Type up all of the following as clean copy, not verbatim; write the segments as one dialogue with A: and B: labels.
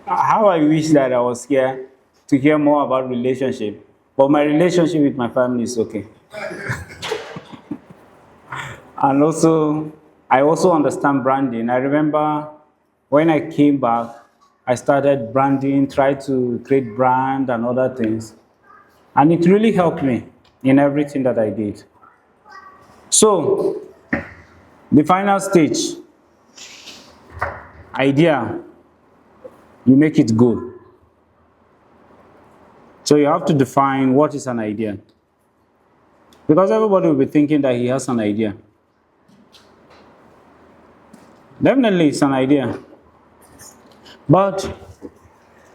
A: How I wish that I was here to hear more about relationship. But my relationship with my family is okay. And also, I also understand branding. I remember when I came back, I started branding, tried to create brand and other things. And it really helped me in everything that I did. So, the final stage, idea, you make it good. So you have to define what is an idea. Because everybody will be thinking that he has an idea. Definitely it's an idea. But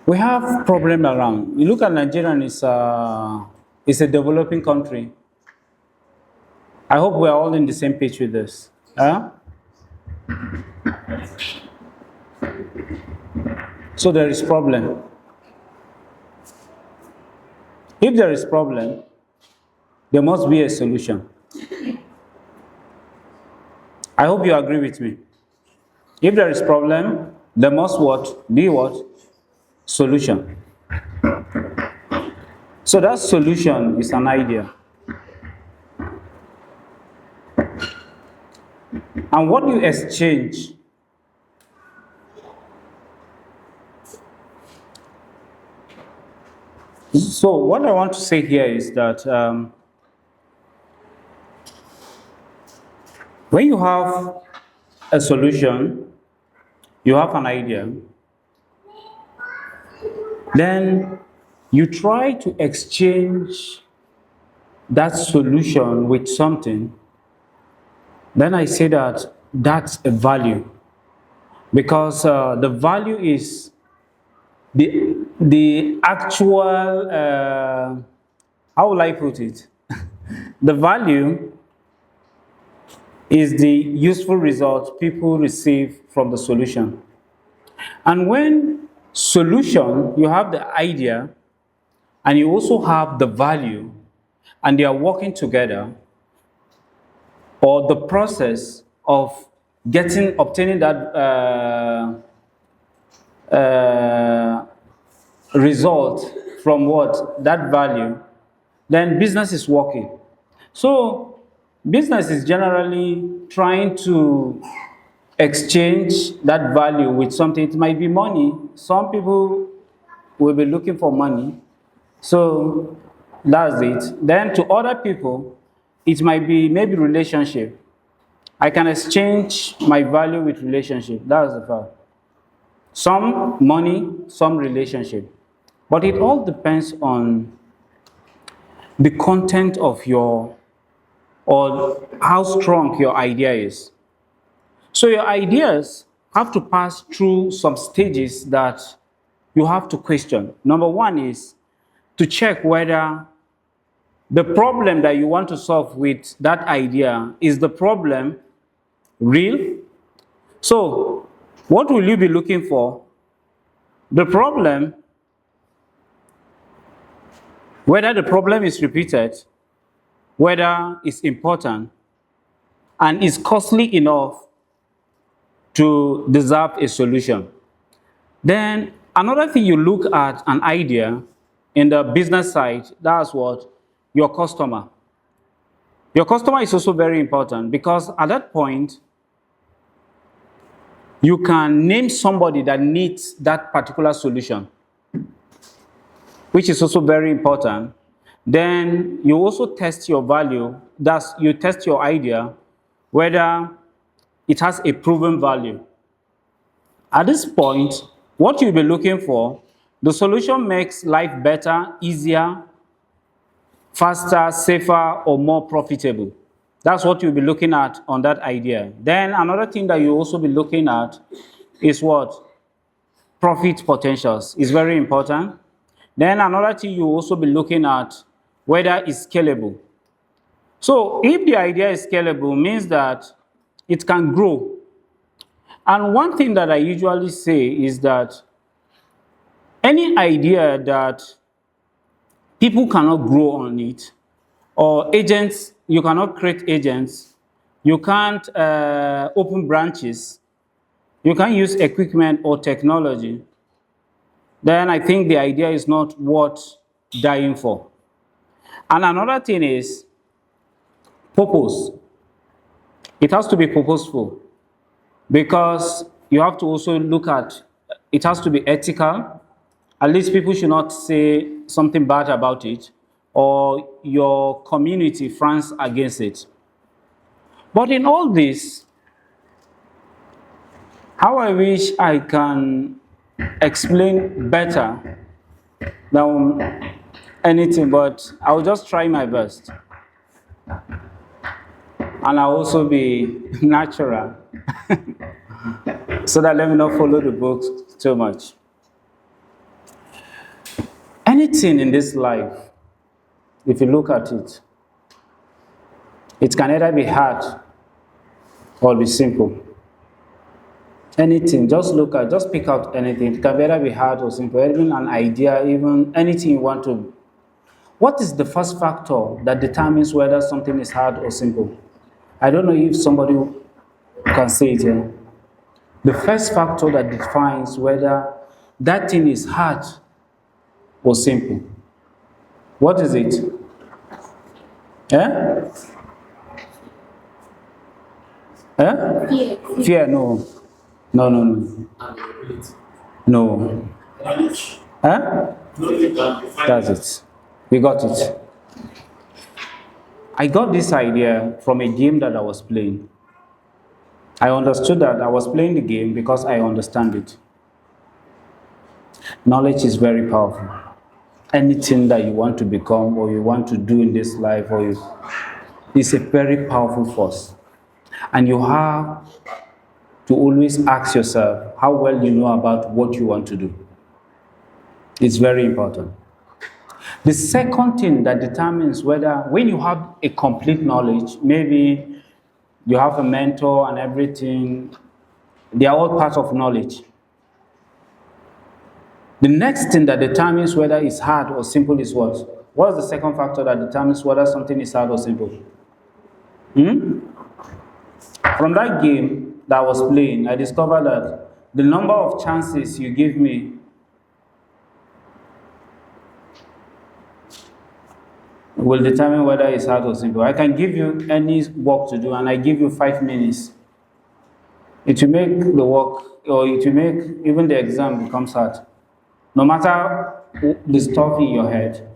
A: we have problem around. You look at Nigeria, and it's a developing country. I hope we're all in the same page with this. Huh? So there is problem. If there is problem, there must be a solution. I hope you agree with me. If there is problem, there must what? Be what? Solution. So that solution is an idea. And what you exchange so what I want to say here is that when you have a solution, you have an idea, then you try to exchange that solution with something, then I say that that's a value. Because the value is the actual, how will I put it? The value is the useful result people receive from the solution. And when solution, you have the idea and you also have the value and they are working together, or the process of obtaining that result from what? That value, then business is working. So business is generally trying to exchange that value with something. It might be money. Some people will be looking for money. So that's it. Then to other people, it might be maybe relationship. I can exchange my value with relationship. That's the fact. Some money, some relationship. But it all depends on the content of your, or how strong your idea is. So your ideas have to pass through some stages that you have to question. Number one is to check whether the problem that you want to solve with that idea is the problem real. So what will you be looking for? The problem, whether the problem is repeated, whether it's important, and is costly enough to deserve a solution. Then another thing, you look at an idea in the business side, that's what? Your customer. Your customer is also very important, because at that point, you can name somebody that needs that particular solution, which is also very important. Then you also test your value, that's you test your idea, whether it has a proven value. At this point, what you'll be looking for, the solution makes life better, easier, faster, safer, or more profitable. That's what you'll be looking at on that idea. Then another thing that you'll also be looking at is what? Profit potentials is very important. Then another thing you'll also be looking at, whether it's scalable. So if the idea is scalable, means that it can grow. And one thing that I usually say is that any idea that people cannot grow on it, or agents, you cannot create agents, you can't open branches, you can't use equipment or technology, then I think the idea is not worth dying for. And another thing is purpose. It has to be purposeful because you have to also look at it has to be ethical. At least people should not say something bad about it or your community frowns against it. But in all this, how I wish I can explain better than anything, but I'll just try my best. And I'll also be natural so that let me not follow the books too much. Anything in this life, if you look at it, it can either be hard or be simple. Anything, just pick out anything. It can either be hard or simple, even an idea, even anything you want to. What is the first factor that determines whether something is hard or simple? I don't know if somebody can say it here. The first factor that defines whether that thing is hard or simple. What is it? Eh? Eh?
B: Fear.
A: Fear, no. No. No. Huh? That's it. We got it. I got this idea from a game that I was playing. I understood that I was playing the game because I understand it. Knowledge is very powerful. Anything that you want to become or you want to do in this life is a very powerful force. And you have to always ask yourself how well you know about what you want to do. It's very important. The second thing that determines whether, when you have a complete knowledge, maybe you have a mentor and everything, they are all part of knowledge. The next thing that determines whether it's hard or simple is what? What is the second factor that determines whether something is hard or simple? From that game that I was playing, I discovered that the number of chances you give me will determine whether it's hard or simple. I can give you any work to do and I give you 5 minutes. It will make the work, or it will make even the exam becomes hard. No matter the stuff in your head,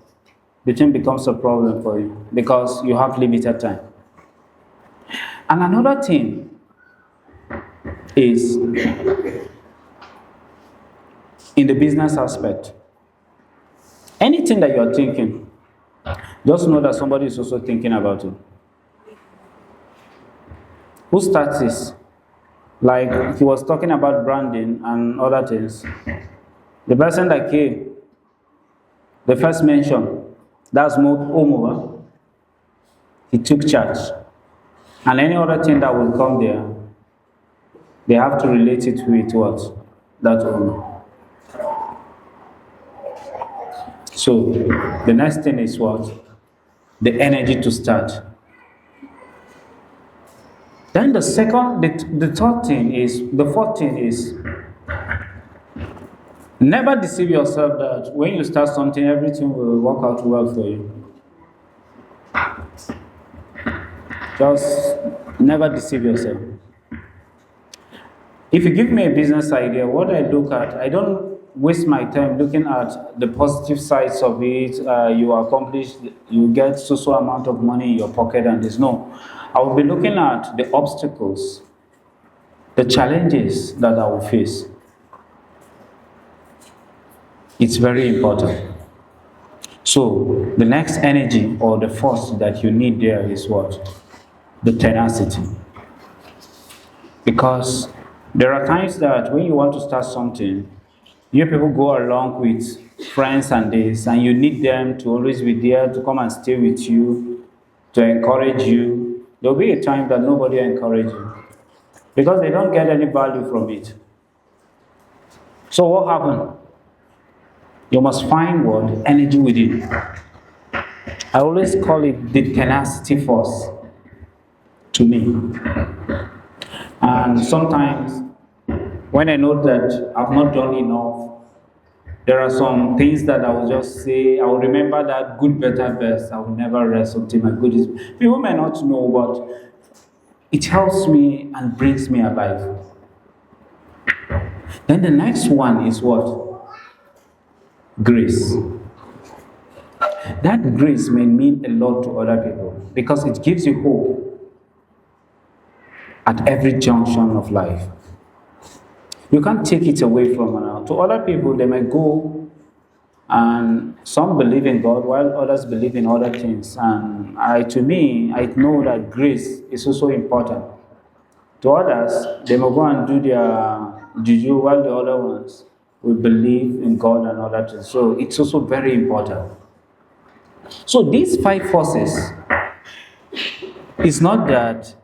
A: the thing becomes a problem for you because you have limited time. And another thing is in the business aspect. Anything that you're thinking, just know that somebody is also thinking about it. Who starts this? Like he was talking about branding and other things. The person that came, the first mention, that's Omova. He took charge. And any other thing that will come there, they have to relate it with what? That owner. So the next thing is what? The energy to start. Then the fourth thing is, never deceive yourself that when you start something, everything will work out well for you. Just never deceive yourself. If you give me a business idea, what I look at, I don't waste my time looking at the positive sides of it. You accomplish, you get so amount of money in your pocket and this. No, I will be looking at the obstacles, the challenges that I will face. It's very important. So the next energy or the force that you need there is what? The tenacity. Because there are times that when you want to start something, you people go along with friends and this, and you need them to always be there to come and stay with you, to encourage you. There will be a time that nobody will encourage you because they don't get any value from it. So what happened? You must find what? Energy within. I always call it the tenacity force to me. And sometimes when I know that I've not done enough, There are some things that I will just say, I will remember that good, better, best. I will never rest until my good is. People may not know, but it helps me and brings me alive. Then the next one is what? Grace. That grace may mean a lot to other people because it gives you hope at every junction of life. You can't take it away from another. To other people, they may go and some believe in God while others believe in other things. And to me, I know that grace is also important. To others, they may go and do their juju while the other ones will believe in God and other things. So it's also very important. So these five forces, it's not that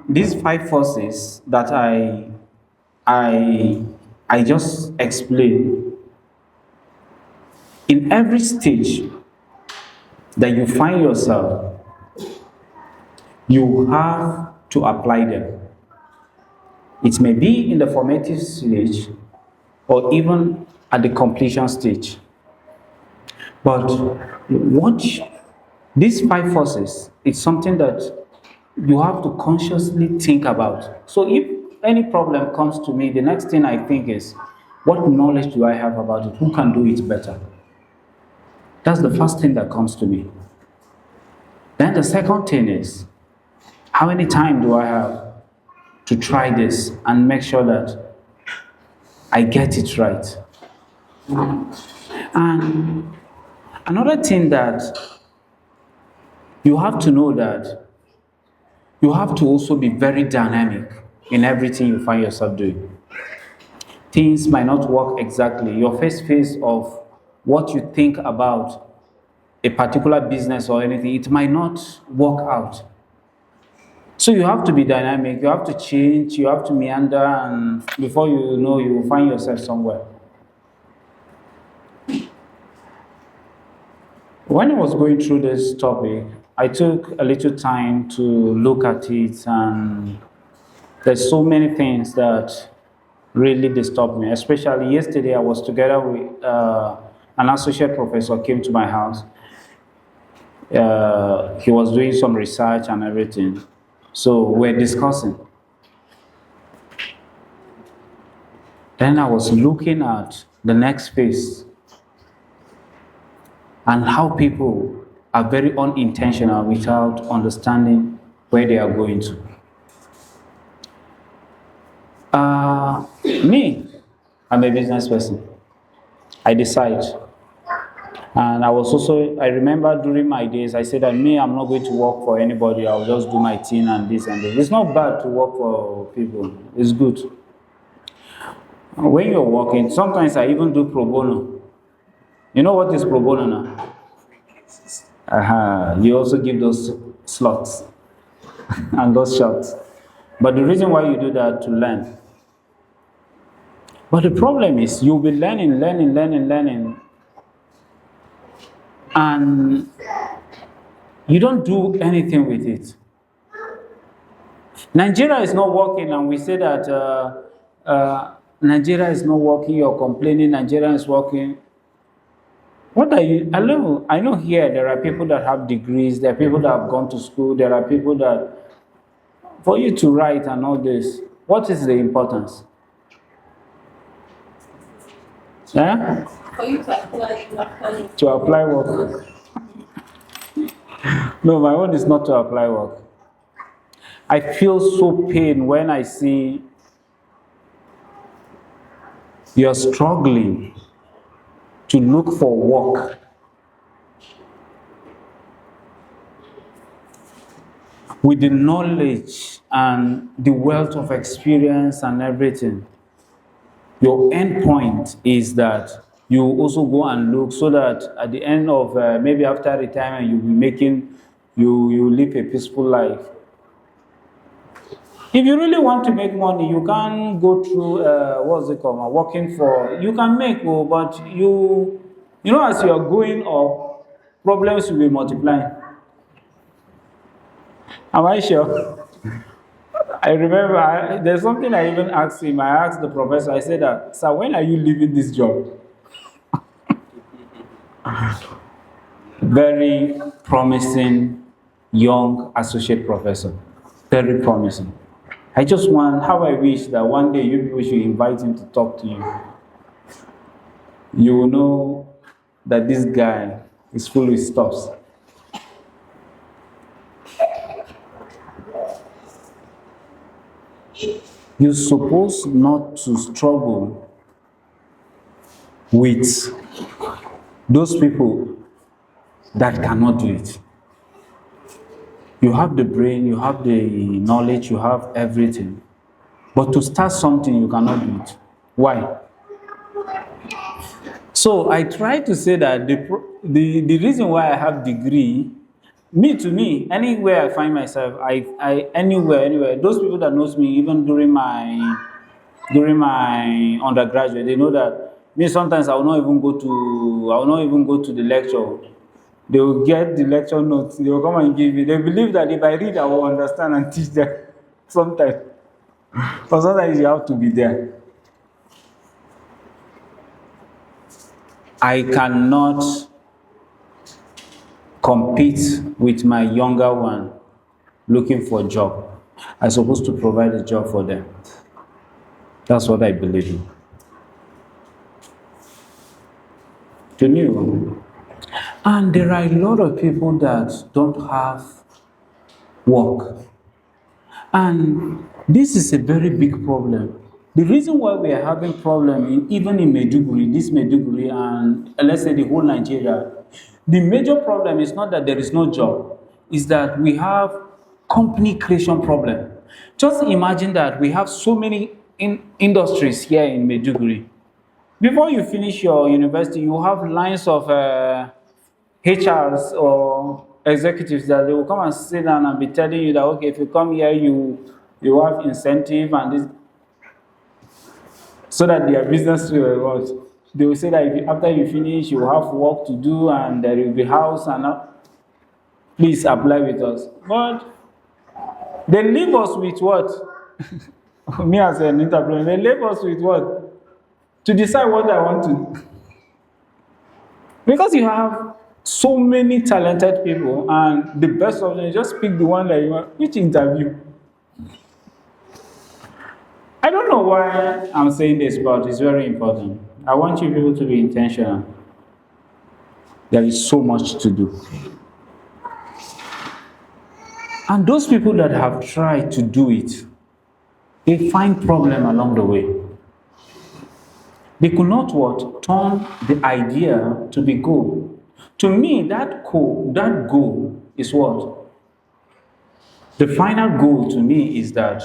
A: these five forces that I just explained. In every stage that you find yourself, you have to apply them. It may be in the formative stage or even at the completion stage. But these five forces, it's something that you have to consciously think about. So if any problem comes to me, the next thing I think is, what knowledge do I have about it? Who can do it better? That's the first thing that comes to me. Then the second thing is, how many time do I have to try this and make sure that I get it right? And another thing that you have to know that you have to also be very dynamic in everything you find yourself doing. Things might not work exactly. Your first phase of what you think about a particular business or anything, it might not work out. So you have to be dynamic, you have to change, you have to meander, and before you know, you will find yourself somewhere. When I was going through this topic, I took a little time to look at it, and there's so many things that really disturbed me. Especially yesterday, I was together with an associate professor came to my house. He was doing some research and everything. So we're discussing. Then I was looking at the next phase and how people are very unintentional without understanding where they are going to. Me, I'm a business person. I decide. And I remember during my days, I said that I'm not going to work for anybody. I'll just do my thing and this and this. It's not bad to work for people. It's good. When you're working, sometimes I even do pro bono. You know what is pro bono now? You also give those slots and those shots. But the reason why you do that to learn. But the problem is you'll be learning. And you don't do anything with it. Nigeria is not working, and we say that Nigeria is not working, you're complaining Nigeria is working. What are you? I know here there are people that have degrees, there are people that have gone to school, there are people that, for you to write and all this, what is the importance? Yeah?
B: For you to apply.
A: To apply work. No, my own is not to apply work. I feel so pain when I see you're struggling to look for work. With the knowledge and the wealth of experience and everything. Your end point is that you also go and look so that at the end of maybe after retirement you live a peaceful life. If you really want to make money, you can go through working for. You can make, but as you are going up, problems will be multiplying. Am I sure? I remember there's something I even asked him. I asked the professor, I said, sir, when are you leaving this job? Very promising young associate professor. Very promising. I just want, how I wish that one day you people should invite him to talk to you. You will know that this guy is full with stuffs. You're supposed not to struggle with those people that cannot do it. You have the brain, you have the knowledge, you have everything. But to start something, you cannot do it. Why? So I try to say that the reason why I have degree, to me, anywhere I find myself, anywhere, those people that knows me, even during my undergraduate, they know that me sometimes I will not even go to the lecture. They will get the lecture notes, they will come and give me. They believe that if I read, I will understand and teach them sometimes. But sometimes you have to be there. I cannot compete with my younger one looking for a job. I'm supposed to provide a job for them. That's what I believe in. To me, and there are a lot of people that don't have work. And this is a very big problem. The reason why we are having problem even in Maiduguri, and let's say the whole Nigeria, the major problem is not that there is no job, is that we have company creation problem. Just imagine that we have so many industries here in Maiduguri. Before you finish your university, you have lines of HRs or executives that they will come and sit down and be telling you that, okay, if you come here, you have incentive and this, so that their business will what? They will say that after you finish, you have work to do and there will be house and please apply with us. But they leave us with what? Me as an entrepreneur, they leave us with what? To decide what I want to do. Because you have so many talented people, and the best of them, just pick the one that you want. Which interview? I don't know why I'm saying this, but it's very important. I want you people to be intentional. There is so much to do. And those people that have tried to do it, they find problem along the way. They could not what? Turn the idea to be goal. To me, that goal is what? The final goal to me is that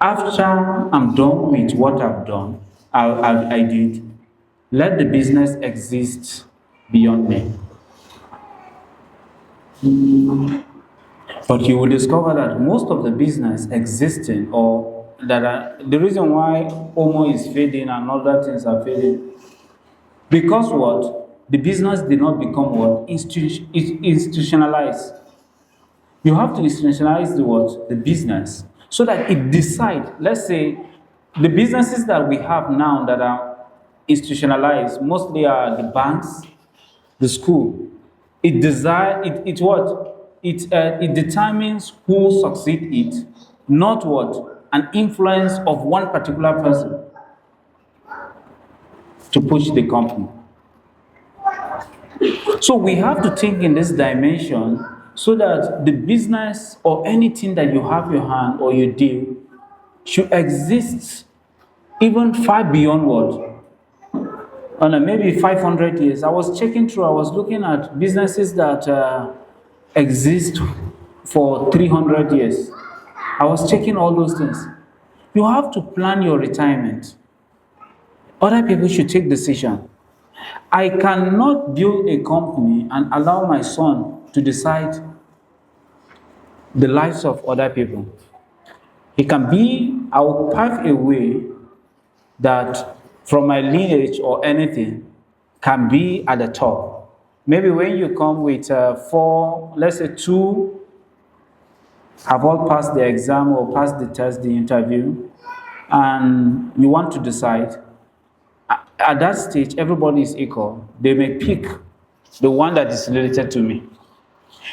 A: after I'm done with what I've done, I did, let the business exist beyond me. But you will discover that most of the business existing, or the reason why Omo is fading and other things are fading, because what? The business did not become what? Institutionalized. You have to institutionalize the what? The business, so that it decides. Let's say the businesses that we have now that are institutionalized mostly are the banks, the school. It determines who will succeed it, not what? An influence of one particular person to push the company. So we have to think in this dimension so that the business or anything that you have your hand or you do should exist even far beyond what? Maybe 500 years. I was looking at businesses that exist for 300 years. I was checking all those things. You have to plan your retirement. Other people should take decision. I cannot build a company and allow my son to decide the lives of other people. I will pave a way that from my lineage or anything can be at the top. Maybe when you come with let's say 2 have all passed the exam or passed the test, the interview, and you want to decide, At that stage, everybody is equal. They may pick the one that is related to me.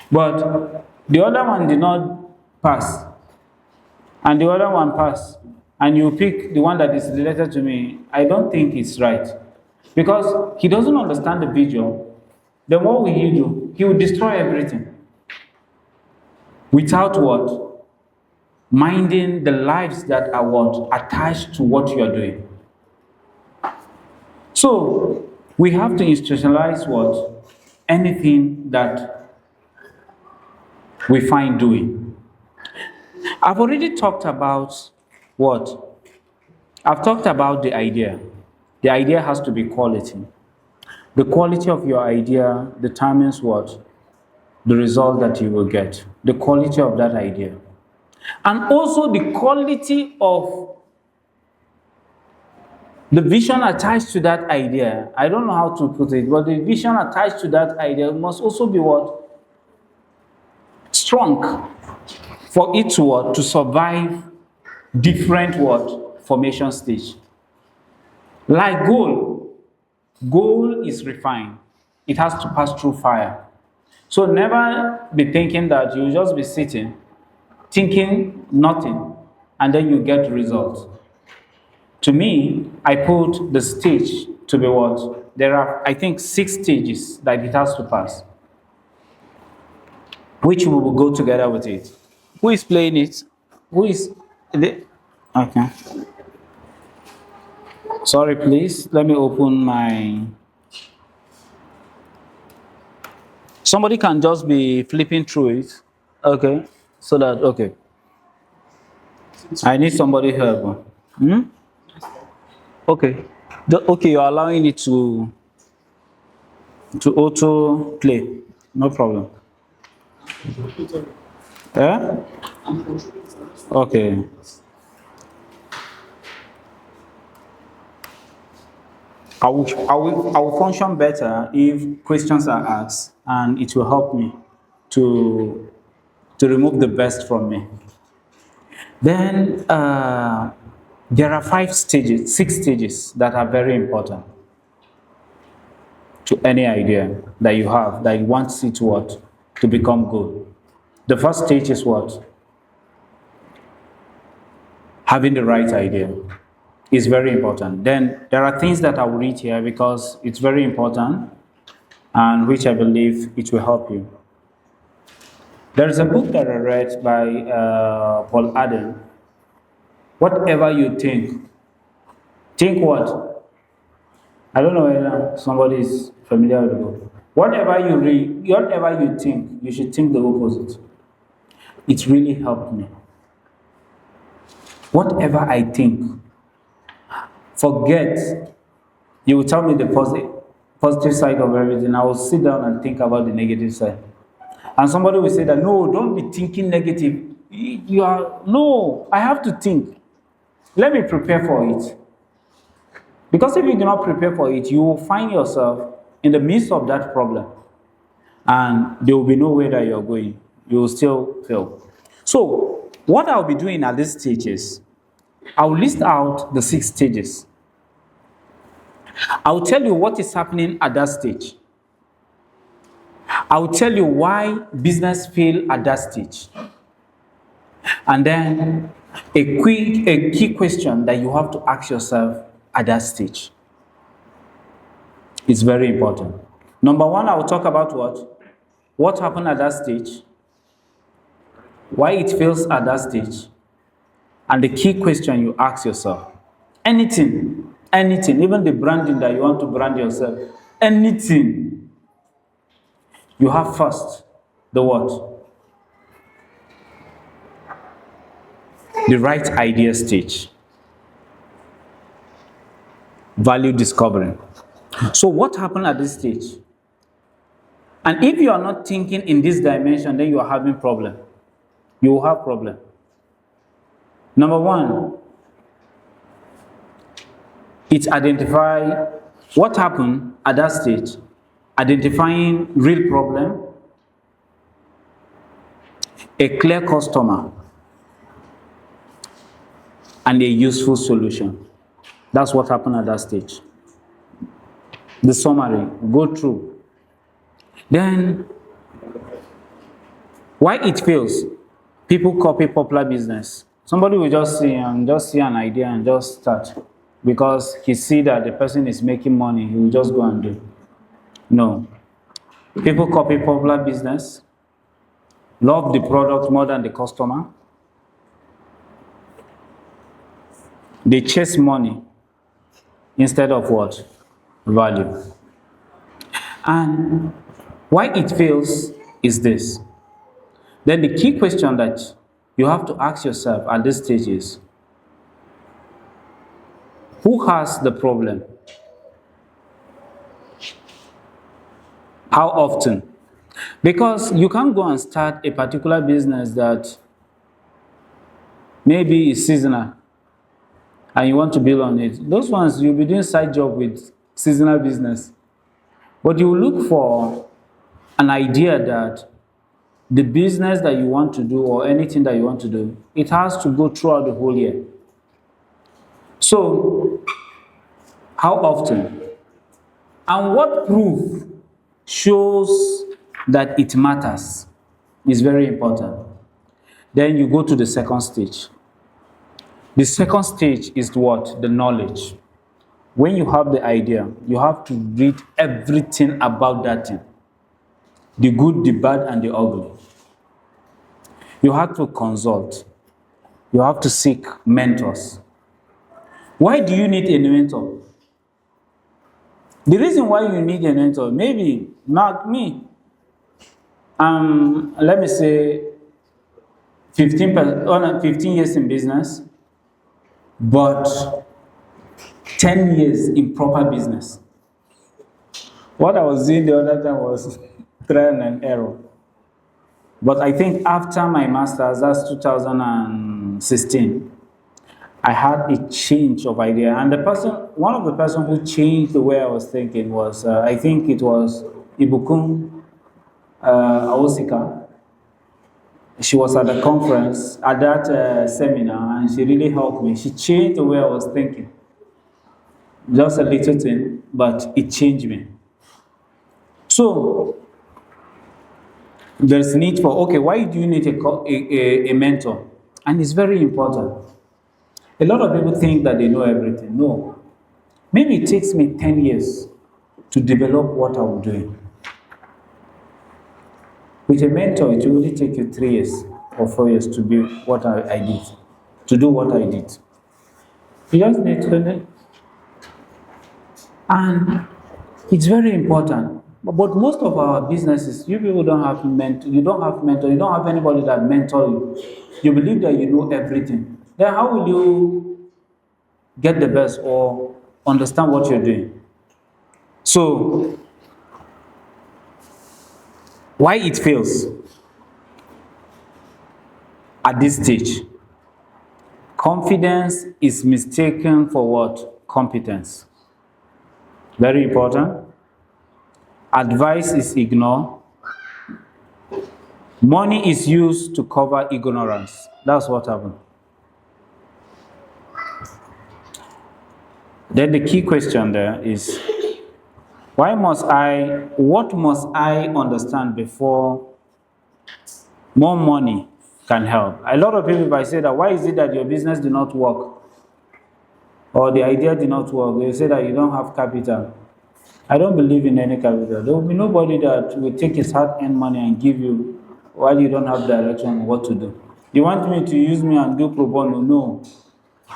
A: But the other one did not pass, and the other one passed, and you pick the one that is related to me. I don't think it's right. Because he doesn't understand the vision. Then what will he do? He will destroy everything. Without what? Minding the lives that are what? Attached to what you are doing. So, we have to institutionalize what? Anything that we find doing. I've already talked about what? I've talked about the idea. The idea has to be quality. The quality of your idea determines what? The result that you will get. The quality of that idea. And also the quality of the vision attached to that idea. I don't know how to put it, but the vision attached to that idea must also be what? Strong. For it to what? To survive different what? Formation stage. Like gold. Gold is refined. It has to pass through fire. So never be thinking that you just be sitting, thinking nothing, and then you get results. To me, I put the stage to be what? There are, I think, 6 stages that it has to pass, which we will go together with it. Who is playing it? Who is the? Okay. Sorry, please. Let me open my. Somebody can just be flipping through it. Okay. So that, okay. I need somebody help. Okay. Okay, you're allowing it to auto play. No problem. Yeah? Okay. I will function better if questions are asked, and it will help me to remove the best from me. Then there are 6 stages that are very important to any idea that you have that you want it to what? To become good. The first stage is what? Having the right idea is very important. Then there are things that I will read here because it's very important and which I believe it will help you. There is a book that I read by Paul Adam. Whatever you think what? I don't know whether somebody is familiar with the book. Whatever you read, whatever you think, you should think the opposite. It really helped me. Whatever I think, forget, you will tell me the positive side of everything. I will sit down and think about the negative side. And somebody will say that, no, don't be thinking negative. No, I have to think. Let me prepare for it. Because if you do not prepare for it, you will find yourself in the midst of that problem. And there will be no way that you're going. You will still fail. So, what I'll be doing at these stages, I'll list out the 6 stages. I'll tell you what is happening at that stage. I'll tell you why business fail at that stage. And then a key question that you have to ask yourself at that stage. It's very important. Number 1, I will talk about what? What happened at that stage? Why it fails at that stage? And the key question you ask yourself. Anything, even the branding that you want to brand yourself, anything, you have first the what? The right idea stage. Value discovery. So what happened at this stage? And if you are not thinking in this dimension, then you are having problem. You will have problem. Number 1, it's identify what happened at that stage, identifying real problem, a clear customer, and a useful solution. That's what happened at that stage. the summary, go through. Then, why it fails? People copy popular business. Somebody will just see an idea and just start because he see that the person is making money. He will just go and do. No, people copy popular business, love the product more than the customer. They chase money instead of what? Value. And why it fails is this. Then the key question that you have to ask yourself at this stage is, who has the problem? How often? Because you can't go and start a particular business that maybe is seasonal and you want to build on it. Those ones, you'll be doing side job with seasonal business. But you look for an idea that the business that you want to do or anything that you want to do, it has to go throughout the whole year. So, how often? And what proof shows that it matters is very important. Then you go to the second stage. The second stage is what? The knowledge. When you have the idea, you have to read everything about that thing. The good, the bad, and the ugly. You have to consult. You have to seek mentors. Why do you need a mentor? The reason why you need a mentor, maybe, not me. Let me say 15 years in business, but 10 years in proper business. What I was doing the other time was trial and error. But I think after my master's, that's 2016, I had a change of idea. And one of the person who changed the way I was thinking was, I think it was Ibukun Awosika. She was at the conference, at that seminar, and she really helped me. She changed the way I was thinking. Just a little thing, but it changed me. So, there's need for, okay, why do you need a mentor? And it's very important. A lot of people think that they know everything. No. Maybe it takes me 10 years to develop what I'm doing. With a mentor, it will only take you 3 years or 4 years to do what I did. To do what I did. You just need to learn. And it's very important. But most of our businesses, you people don't have mentor. You don't have mentor. You don't have anybody that mentor you. You believe that you know everything. Then how will you get the best or understand what you're doing? So, why it fails at this stage? Confidence is mistaken for what? Competence. Very important. Advice is ignored. Money is used to cover ignorance. That's what happened. Then the key question there is, what must I understand before more money can help? A lot of people, if I say that, why is it that your business did not work? Or the idea did not work, they say that you don't have capital. I don't believe in any capital. There will be nobody that will take his hard-earned money and give you while you don't have direction on what to do. You want me to use me and do pro bono? No.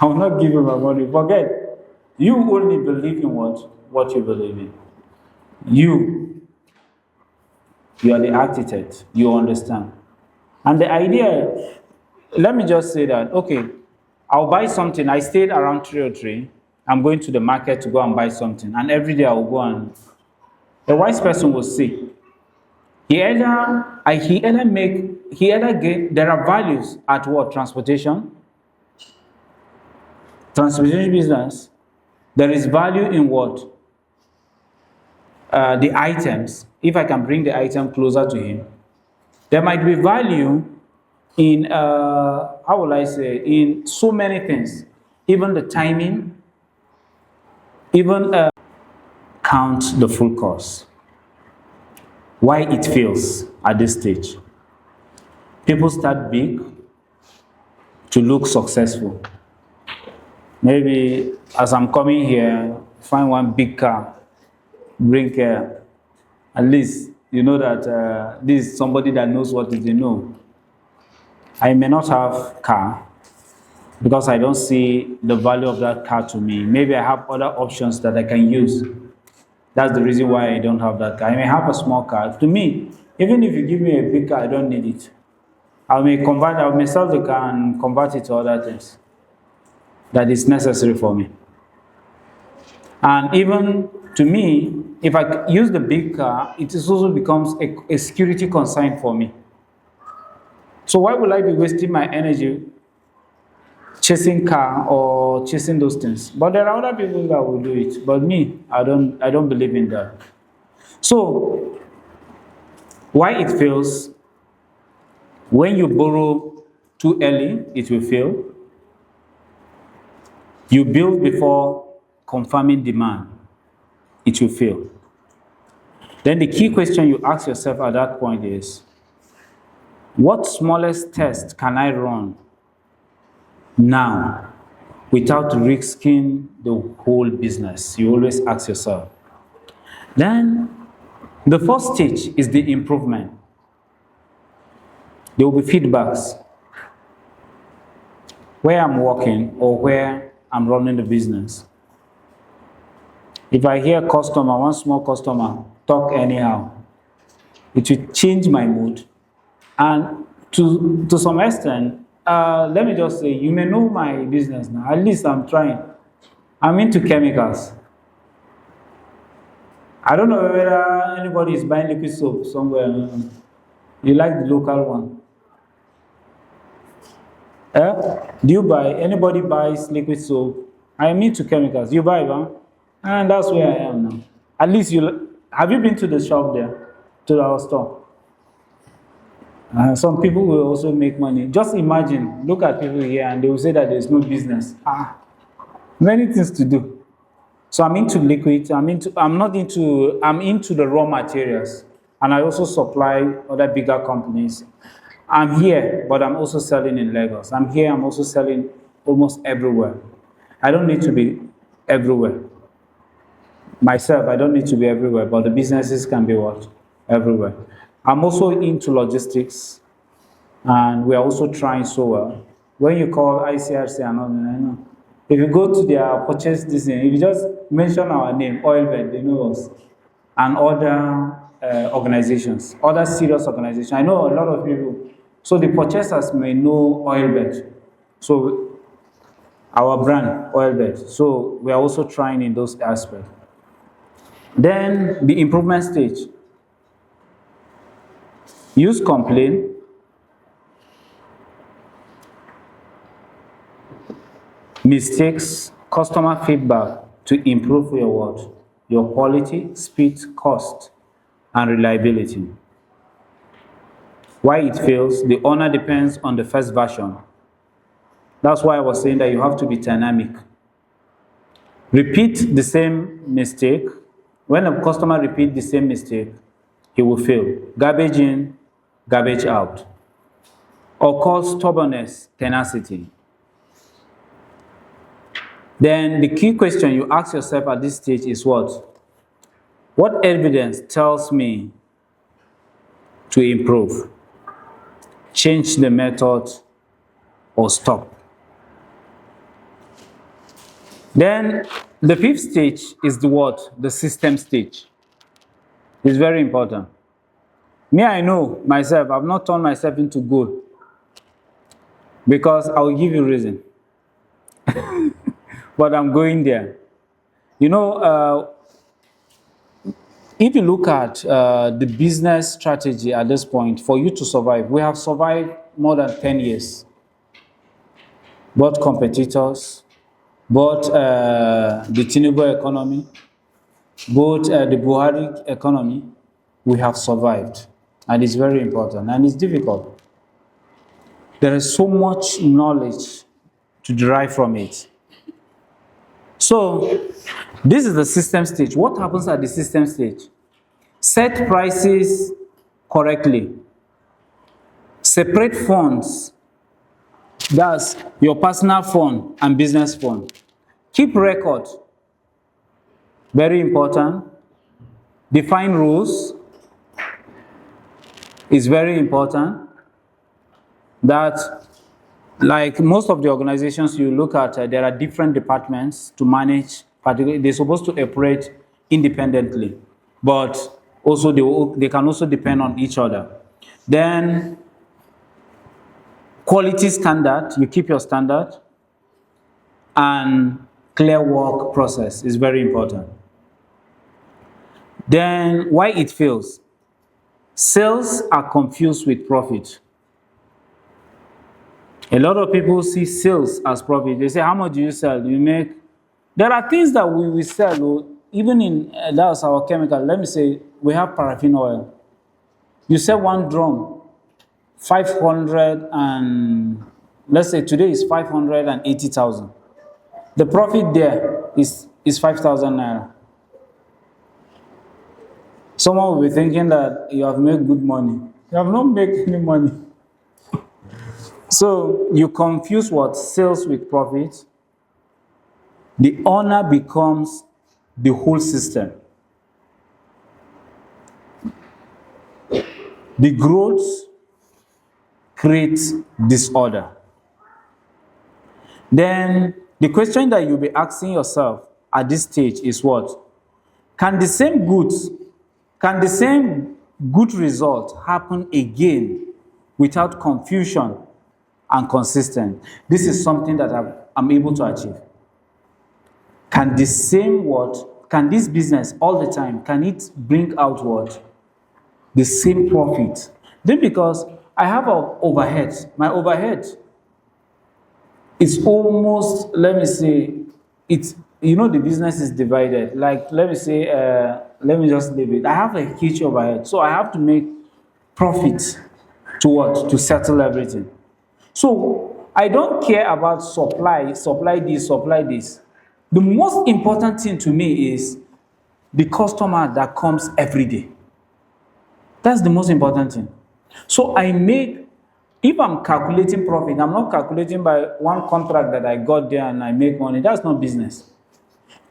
A: I will not give you my money. Forget. You only believe in what you believe in. You are the architect. You understand. And the idea, let me just say that, okay, I'll buy something. I stayed around 303. I'm going to the market to go and buy something. And every day I will go and... A wise person will see. There are values at what? Transportation. Transportation business. There is value in what? The items. If I can bring the item closer to him. There might be value in, how will I say, in so many things. Even the timing. Even count the full cost. Why it fails at this stage? People start big to look successful. Maybe as I'm coming here, find one big car, bring here. At least you know that this is somebody that knows what they know. I may not have car because I don't see the value of that car to me. Maybe I have other options that I can use. That's the reason why I don't have that car. I may have a small car. To me, even if you give me a big car, I don't need it. I may sell the car and convert it to other things that is necessary for me. And even to me, if I use the big car, it also becomes a security concern for me. So why would I be wasting my energy chasing car or chasing those things? But there are other people that will do it. But me, I don't believe in that. So why it fails? When you borrow too early, it will fail. You build before confirming demand, it will fail. Then the key question you ask yourself at that point is, what smallest test can I run now without risking the whole business? You always ask yourself. Then the first stage is the improvement. There will be feedbacks where I'm working or where I'm running the business. If I hear one small customer talk anyhow, it will change my mood. And to some extent, let me just say, you may know my business now. At least I'm trying. I'm into chemicals. I don't know whether anybody is buying liquid soap somewhere. You like the local one? Anybody buys liquid soap? I am into chemicals. You buy one? And that's where I am now. At least have you been to the shop there? To our store? Some people will also make money. Just imagine, look at people here and they will say that there's no business. Many things to do. So I'm into liquid, I'm into the raw materials. And I also supply other bigger companies. I'm here, but I'm also selling in Lagos. I'm here, I'm also selling almost everywhere. I don't need to be everywhere. Myself, I don't need to be everywhere, but the businesses can be what? Everywhere. I'm also into logistics, and we are also trying so well. When you call ICRC and all, I know. If you go to their purchase this thing, if you just mention our name, Oilbed, they know us, and other organizations, other serious organizations. I know a lot of people. So the purchasers may know Oilbed. So our brand, Oilbed. So we are also trying in those aspects. Then the improvement stage. Use complaint. Mistakes, customer feedback to improve your what? Your quality, speed, cost, and reliability. Why it fails? The owner depends on the first version. That's why I was saying that you have to be dynamic. Repeat the same mistake. When a customer repeats the same mistake, he will fail. Garbage in, garbage out. Or cause stubbornness, tenacity. Then the key question you ask yourself at this stage is what? What evidence tells me to improve, change the method, or stop? Then the fifth stage is the what? The system stage. It's very important. Me, I know myself, I've not turned myself into gold because I will give you reason. But I'm going there. You know, if you look at the business strategy at this point, for you to survive, we have survived more than 10 years. Both competitors, both the Tinubu economy, both the Buhari economy, we have survived. And it's very important, and it's difficult. There is so much knowledge to derive from it. So, This is the system stage. What happens at the system stage? Set prices correctly. Separate funds. That's your personal fund and business fund. Keep record. Very important. Define rules. Is very important. That, like most of the organizations you look at, there are different departments to manage. Particularly, they're supposed to operate independently, but also they can also depend on each other. Then, quality standard, you keep your standard, and clear work process is very important. Then, why it fails? Sales are confused with profit. A lot of people see sales as profit. They say, how much do you sell? You make. There are things that we will sell, even in, that's our chemical. Let me say, we have paraffin oil. You sell one drum, 500 and, let's say today is 580,000. The profit there is 5,000 naira. Someone will be thinking that you have made good money. You have not made any money. So you confuse what? Sales with profit. The owner becomes the whole system. The growth creates disorder. Then the question that you'll be asking yourself at this stage is what? Can the same good result happen again without confusion and consistent? This is something that I'm able to achieve. Can the same what? Can this business all the time, can it bring out what? The same profit? Then because I have an overhead, my overhead is almost, let me say, it's, you know, the business is divided. Like, let me say, let me just leave it. I have a huge overhead, so I have to make profit to what? To settle everything. So I don't care about supply this. The most important thing to me is the customer that comes every day. That's the most important thing. So I make, if I'm calculating profit, I'm not calculating by one contract that I got there and I make money. That's not business.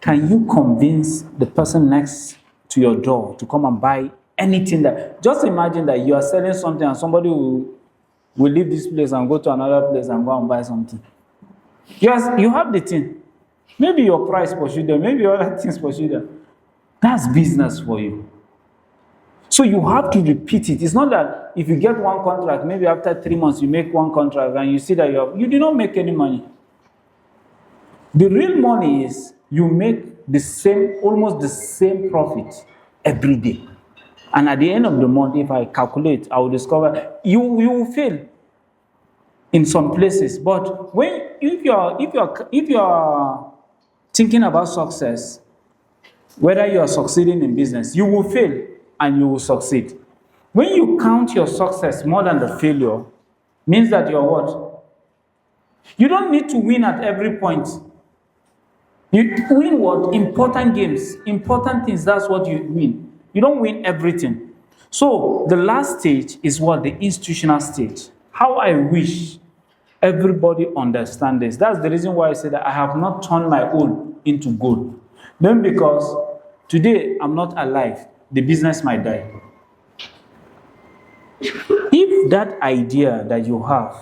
A: Can you convince the person next to your door to come and buy anything that, just imagine that you are selling something and somebody will leave this place and go to another place and go and buy something. Yes, you have the thing. Maybe your price pursue them, maybe other things pursue them. That's business for you. So you have to repeat it. It's not that if you get one contract, maybe after 3 months you make one contract and you see that you did not make any money. The real money is you make the same, almost the same profit every day. And at the end of the month, if I calculate, I will discover you will fail in some places. But if you are thinking about success, whether you are succeeding in business, you will fail and you will succeed. When you count your success more than the failure, means that you're what? You don't need to win at every point. You win what? Important games, important things, that's what you win. You don't win everything. So the last stage is what? The institutional stage. How I wish everybody understand this. That's the reason why I say that I have not turned my own into gold. Then because today I'm not alive, the business might die. If that idea that you have,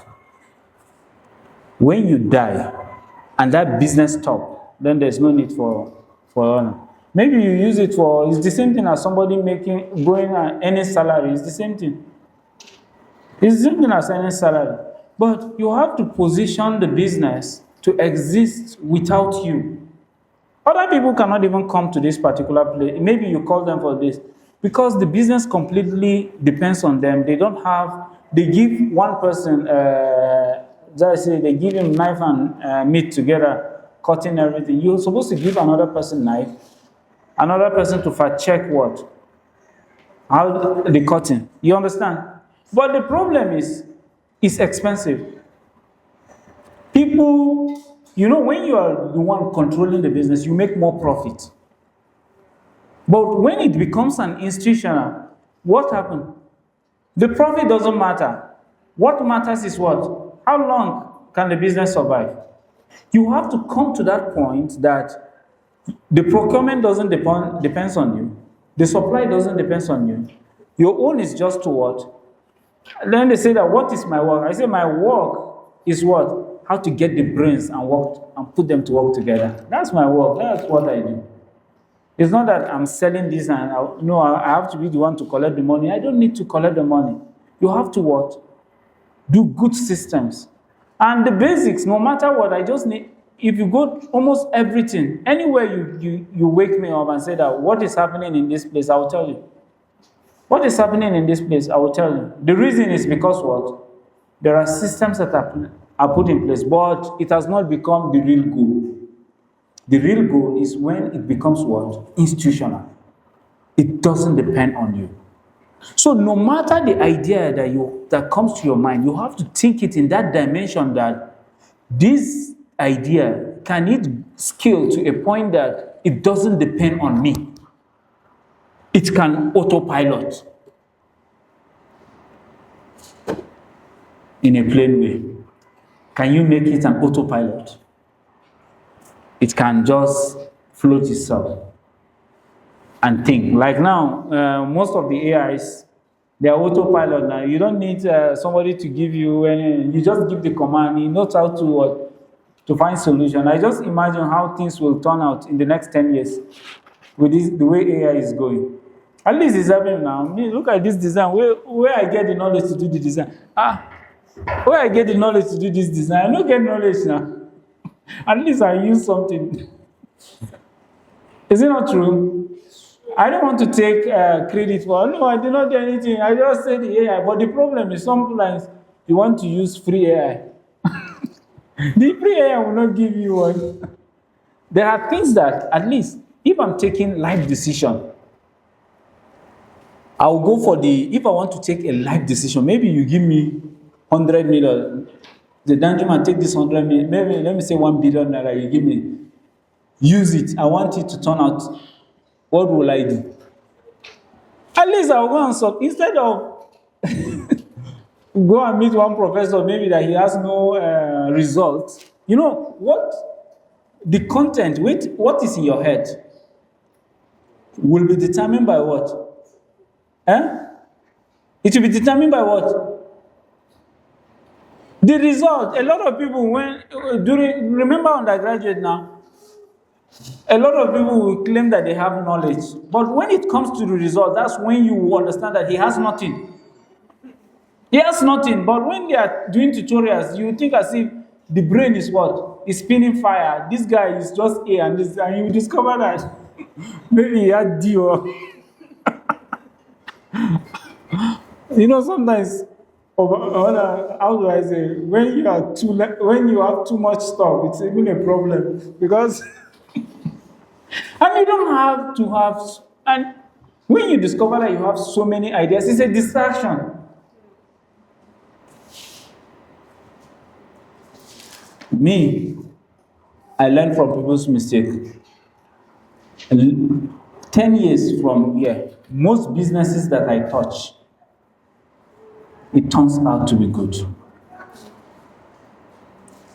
A: when you die and that business stop, then there's no need for honor. Maybe you use it for, it's the same thing as somebody going and earning salary. It's the same thing. It's the same thing as earning salary. But you have to position the business to exist without you. Other people cannot even come to this particular place. Maybe you call them for this. Because the business completely depends on them. They don't have, they give one person, they give him knife and meat together, cutting everything. You're supposed to give another person knife, another person to fact check what? How the cutting. You understand? But the problem is, it's expensive. People when you are the one controlling the business, you make more profit. But when it becomes an institutional, what happens? The profit doesn't matter. What matters is what? How long can the business survive? You have to come to that point that the procurement doesn't depends on you. The supply doesn't depend on you. Your own is just to what? Then they say that, what is my work? I say my work is what? How to get the brains and work and put them to work together. That's my work. That's what I do. It's not that I'm selling this and I have to be the one to collect the money. I don't need to collect the money. You have to what? Do good systems. And the basics, no matter what, I just need, if you go almost everything, anywhere you wake me up and say that what is happening in this place, I will tell you. What is happening in this place, I will tell you. The reason is because what? There are systems that are put in place, but it has not become the real goal. The real goal is when it becomes what? Institutional. It doesn't depend on you. So no matter the idea that comes to your mind, you have to think it in that dimension that this idea, can it scale to a point that it doesn't depend on me? It can autopilot in a plain way. Can you make it an autopilot? It can just float itself and think. Like now, most of the AIs, they are autopilot now. You don't need somebody to give you any. You just give the command. He knows how to find solution. I just imagine how things will turn out in the next 10 years with the way AI is going. At least it's happening now. Look at this design. Where I get the knowledge to do the design? Where I get the knowledge to do this design? I don't get knowledge now. At least I use something. Is it not true? I don't want to take credit for, no, I did not do anything. I just said the AI. But the problem is sometimes you want to use free AI. The free AI will not give you one. There are things that, at least, if I'm taking life decision, I'll go for if I want to take a life decision, maybe you give me 100 million. The Danjuma, take this 100 million, maybe let me say 1 billion naira, you give me. Use it. I want it to turn out. What will I do? At least I'll go and solve. Instead of go and meet one professor, maybe that he has no results. You know what? The content, what is in your head, will be determined by what? It will be determined by what? The result. A lot of people, remember undergraduate now, a lot of people will claim that they have knowledge. But when it comes to the result, that's when you will understand that he has nothing. He has nothing. But when they are doing tutorials, you think as if the brain is what? Is spinning fire. This guy is just A, and you discover that maybe he had D or... sometimes, how do I say, when you have too much stuff, it's even a problem because, and you don't have to have, and when you discover that you have so many ideas, it's a distraction. Me, I learn from people's mistakes. 10 years from here, most businesses that I touch, it turns out to be good.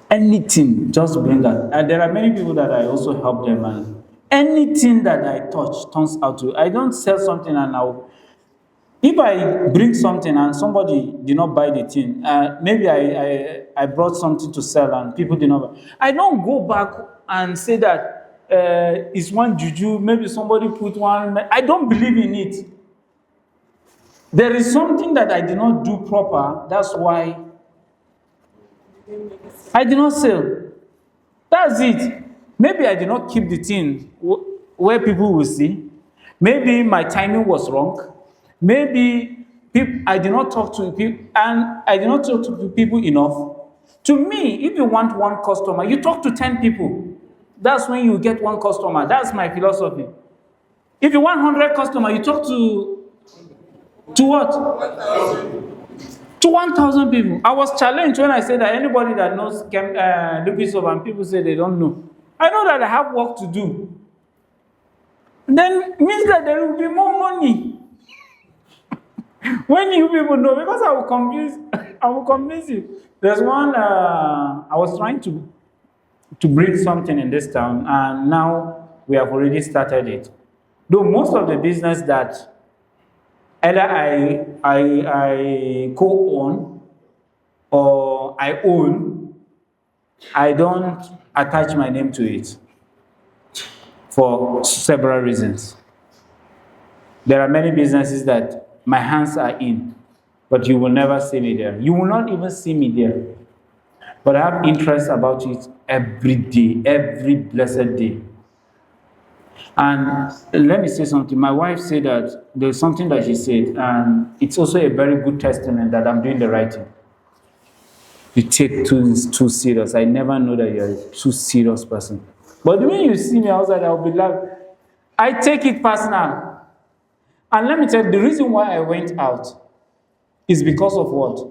A: Anything, just bring that. And there are many people that I also help them, and anything that I touch turns out to. I don't sell something and if I bring something and somebody did not buy the thing, maybe I brought something to sell and people did not buy. I don't go back and say that it's one juju, maybe somebody put one. I don't believe in it. There is something that I did not do proper. That's why I did not sell. That's it. Maybe I did not keep the thing where people will see. Maybe my timing was wrong. Maybe I did not talk to people, and I did not talk to people enough. To me, if you want one customer, you talk to 10 people. That's when you get one customer. That's my philosophy. If you want 100 customers, you talk to what? To 1,000 people. I was challenged when I said that anybody that knows liquid soap, and people say they don't know. I know that I have work to do. Then means that there will be more money when you people know, because I will convince I will convince you. There's one I was trying to bring something in this town, and now we have already started it. Though most of the business that either I co-own or I own, I don't attach my name to it for several reasons. There are many businesses that my hands are in, but you will never see me there. You will not even see me there. But I have interest about it every day, every blessed day. And let me say something. My wife said that there's something that she said, and it's also a very good testament that I'm doing the right thing. You take things too serious. I never know that you're a too serious person. But when you see me outside, I'll be like, I take it personal. And let me tell you, the reason why I went out is because of what?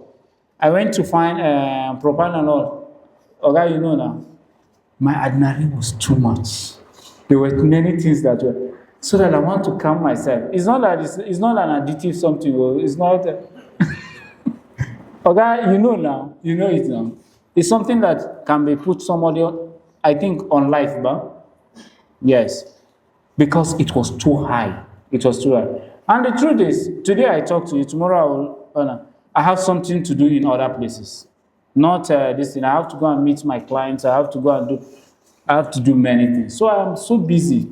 A: I went to find propanol. Okay, you know now. My adrenaline was too much. There were many things that were, so that I want to calm myself. It's not that it's not an additive something. It's not. Okay, you know now. You know it now. It's something that can be put somebody, I think, on life, but yes, because it was too high. It was too high. And the truth is, today I talk to you. Tomorrow I have something to do in other places. Not this thing. I have to go and meet my clients. I have to do many things. So I'm so busy.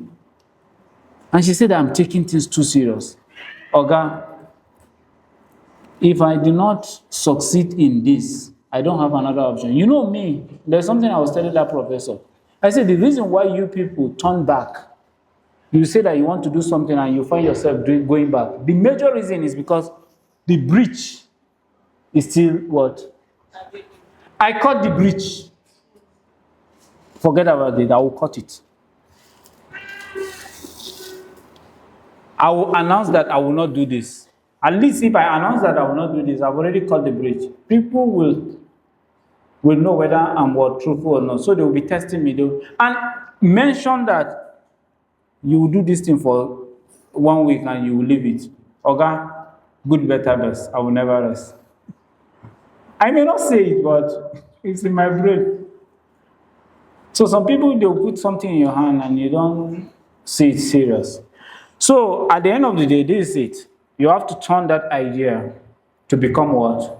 A: And she said I'm taking things too serious. Oga, if I do not succeed in this, I don't have another option. You know me, there's something I was telling that professor. I said the reason why you people turn back, you say that you want to do something and you find yourself going back. The major reason is because the breach is still what? I cut the breach. Forget about it. I will cut it. I will announce that I will not do this. At least if I announce that I will not do this, I've already cut the breach. People will know whether I'm truthful or not. So they will be testing me. And mention that you will do this thing for 1 week and you will leave it. Okay? Good, better, best. I will never rest. I may not say it, but it's in my brain. So some people, they'll put something in your hand and you don't see it serious. So at the end of the day, this is it. You have to turn that idea to become what?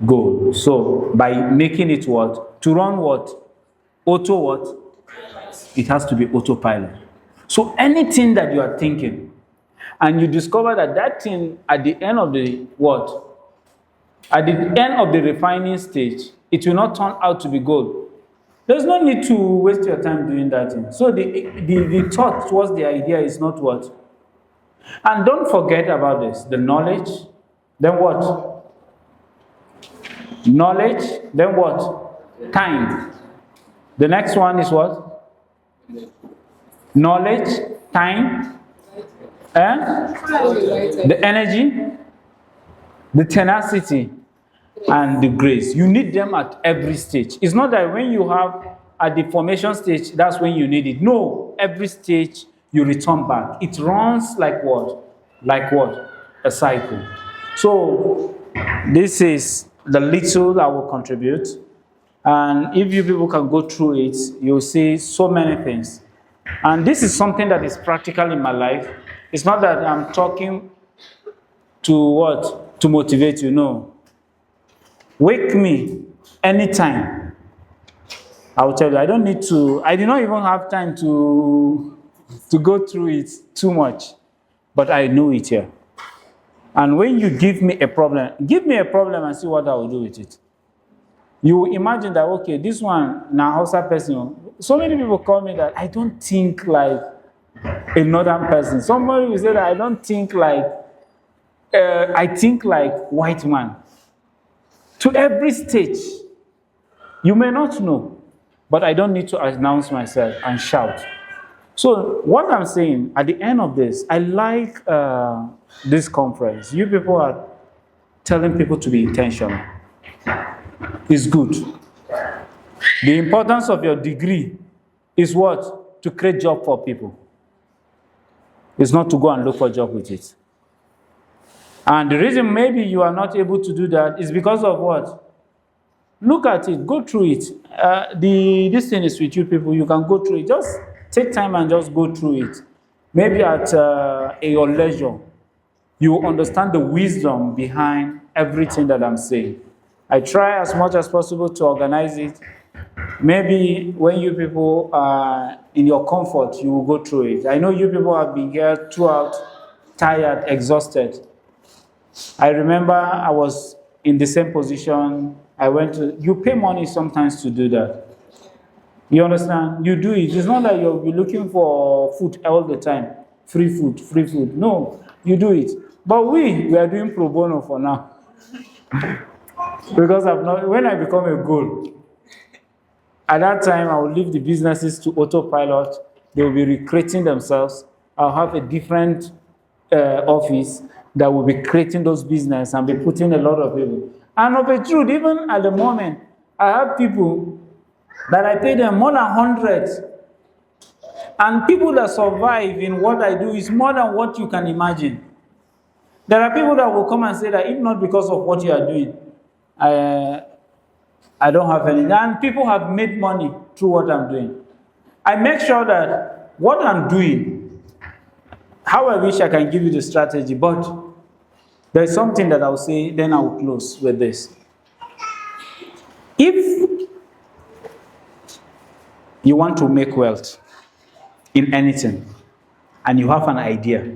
A: Goal. So by making it what? To run what? Auto what? It has to be autopilot. So anything that you are thinking, and you discover that that thing at the end of the what? At the end of the refining stage, it will not turn out to be gold. There's no need to waste your time doing that thing. So the thought towards the idea is not what? And don't forget about this. The knowledge, then what? Knowledge, then what? Time. The next one is what? Knowledge, time, and the energy, the tenacity, and the grace. You need them at every stage. It's not that when you have at the formation stage, that's when you need it. No, every stage you return back. It runs like what? Like what? A cycle. So this is the little I will contribute. And if you people can go through it, you'll see so many things. And this is something that is practical in my life. It's not that I'm talking to what? To motivate you, no. Wake me anytime. I will tell you, I don't need to, I do not even have time to go through it too much. But I know it here. And when you give me a problem and see what I will do with it. You will imagine that, okay, this one, now Hausa person, so many people call me that I don't think like a northern person. Somebody will say that I don't think like, I think like white man. To every stage, you may not know, but I don't need to announce myself and shout. So what I'm saying, at the end of this, I like this conference. You people telling people to be intentional. It's good. The importance of your degree is what? To create job for people. It's not to go and look for a job with it. And the reason maybe you are not able to do that is because of what? Look at it, go through it. This thing is with you people, you can go through it. Just take time and just go through it. Maybe at your leisure, you understand the wisdom behind everything that I'm saying. I try as much as possible to organize it. Maybe when you people are in your comfort, you will go through it. I know you people have been here throughout, tired, exhausted. I remember I was in the same position. You pay money sometimes to do that. You understand? You do it. It's not like you'll be looking for food all the time. Free food, free food. No, you do it. But we are doing pro bono for now. Because when I become a goal, at that time I will leave the businesses to autopilot. They will be recreating themselves. I'll have a different office that will be creating those business and be putting a lot of people. And of a truth, even at the moment, I have people that I pay them more than hundreds. And people that survive in what I do is more than what you can imagine. There are people that will come and say that if not because of what you are doing, I don't have any. And people have made money through what I'm doing. I make sure that what I'm doing, how I wish I can give you the strategy, but there's something that I'll say, then I will close with this. If you want to make wealth in anything, and you have an idea,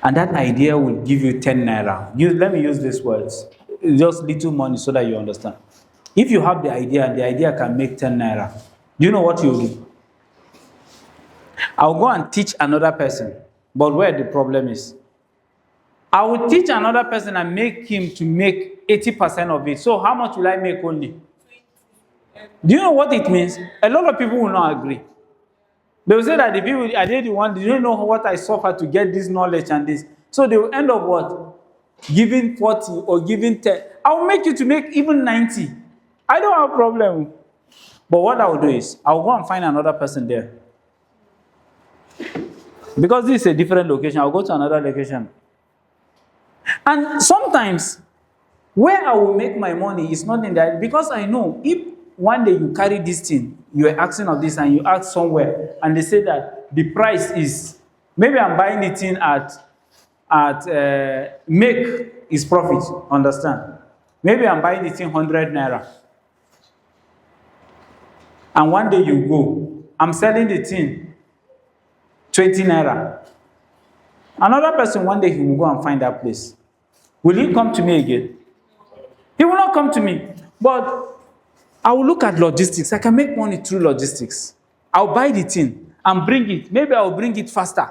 A: and that idea will give you 10 naira. Let me use these words. Just little money so that you understand. If you have the idea and the idea can make 10 naira, do you know what you'll do? I'll go and teach another person. But where the problem is, I will teach another person and make him to make 80% of it. So how much will I make only? Do you know what it means? A lot of people will not agree. They will say that the people, are they the one, they don't know what I suffered to get this knowledge and this. So they will end up what? Giving 40 or giving 10. I will make you to make even 90. I don't have a problem. But what I will do is, I will go and find another person there. Because this is a different location, I'll go to another location. And sometimes, where I will make my money is not in that, because I know if one day you carry this thing, you are asking of this and you ask somewhere, and they say that the price is, maybe I'm buying the thing make is profit, understand? Maybe I'm buying the thing 100 naira. And one day you go, I'm selling the thing 20 naira. Another person, one day he will go and find that place. Will he come to me again? He will not come to me. But I will look at logistics. I can make money through logistics. I'll buy the thing and bring it. Maybe I'll bring it faster.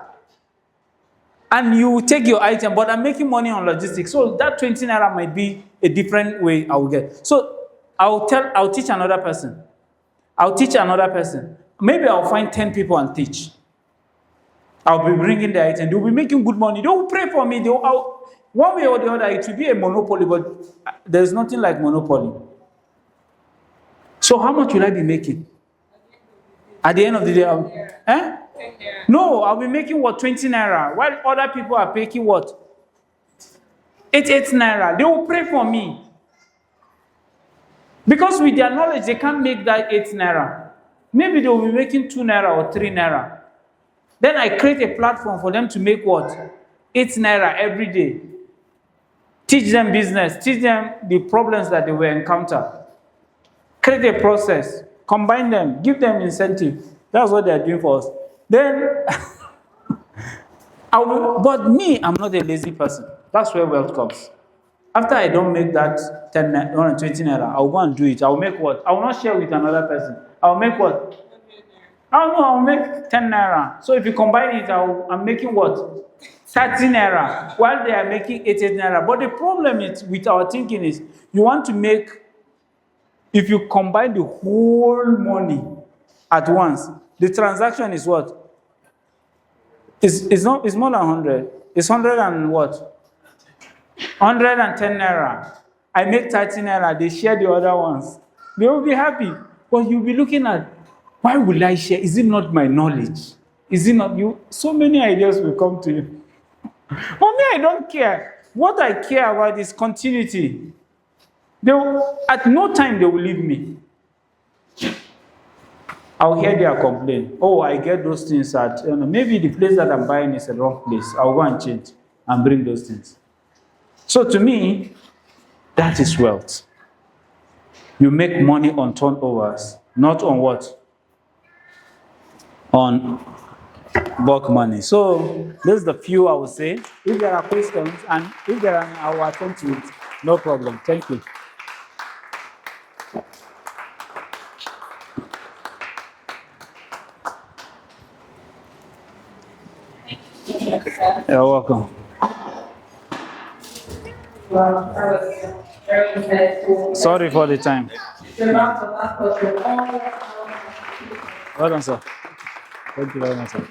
A: And you will take your item, but I'm making money on logistics. So that 20 naira might be a different way I will get. So I'll teach another person. I'll teach another person. Maybe I'll find 10 people and teach. I'll be bringing the item. They'll be making good money. They will pray for me. One way or the other, it will be a monopoly, but there's nothing like monopoly. So how much will I be making? At the end of the day, No, I'll be making what, 20 naira, while other people are making what? 8 naira. They will pray for me. Because with their knowledge, they can't make that 8 naira. Maybe they will be making 2 naira or 3 naira. Then I create a platform for them to make what? 8 naira every day. Teach them business. Teach them the problems that they will encounter. Create a process. Combine them. Give them incentive. That's what they are doing for us. Then, but me, I'm not a lazy person. That's where wealth comes. After I don't make that 10 naira, 20 naira, I'll go and do it. I'll make what? I will not share with another person. I'll make what? I'll make 10 naira. So if you combine it, I'm making what? 30 naira. While they are making 8 naira. But the problem is with our thinking is, you want to make, if you combine the whole money at once, the transaction is what? It's more than 100. It's 100 and what? 110 naira. I make 30 naira, they share the other ones. They will be happy. But you'll be looking at, why will I share? Is it not my knowledge? Is it not you? So many ideas will come to you. For me, I don't care. What I care about is continuity. At no time they will leave me. I'll hear their complaint. Oh, I get those things at, maybe the place that I'm buying is a wrong place. I'll go and change and bring those things. So to me, that is wealth. You make money on turnovers, not on what? On bulk money. So this is the few I would say. If there are questions and if there are, I will attend to it. No problem. Thank you. You're welcome.
B: Well, that was very insightful.
A: Sorry for the time.
B: The round of applause for all.
A: Well done, sir. Thank you very much, sir.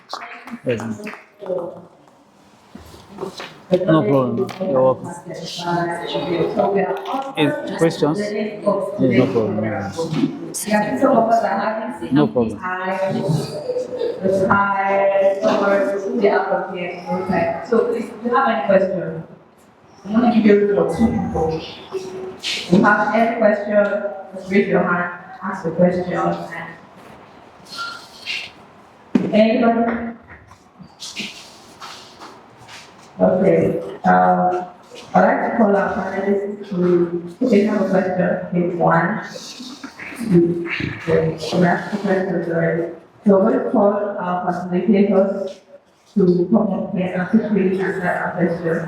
A: Yes. No problem. You're welcome. Questions? Yes, no problem. No problem.
B: So please, if you have any questions, I'm going to give you for 2 people. If you have any question, just raise your hand, ask the question. Anybody? Okay. I'd like to call our panelists to, if they have a question, pick one. To ask the questions already. So we're going to call our facilitators to come up here and quickly answer our question.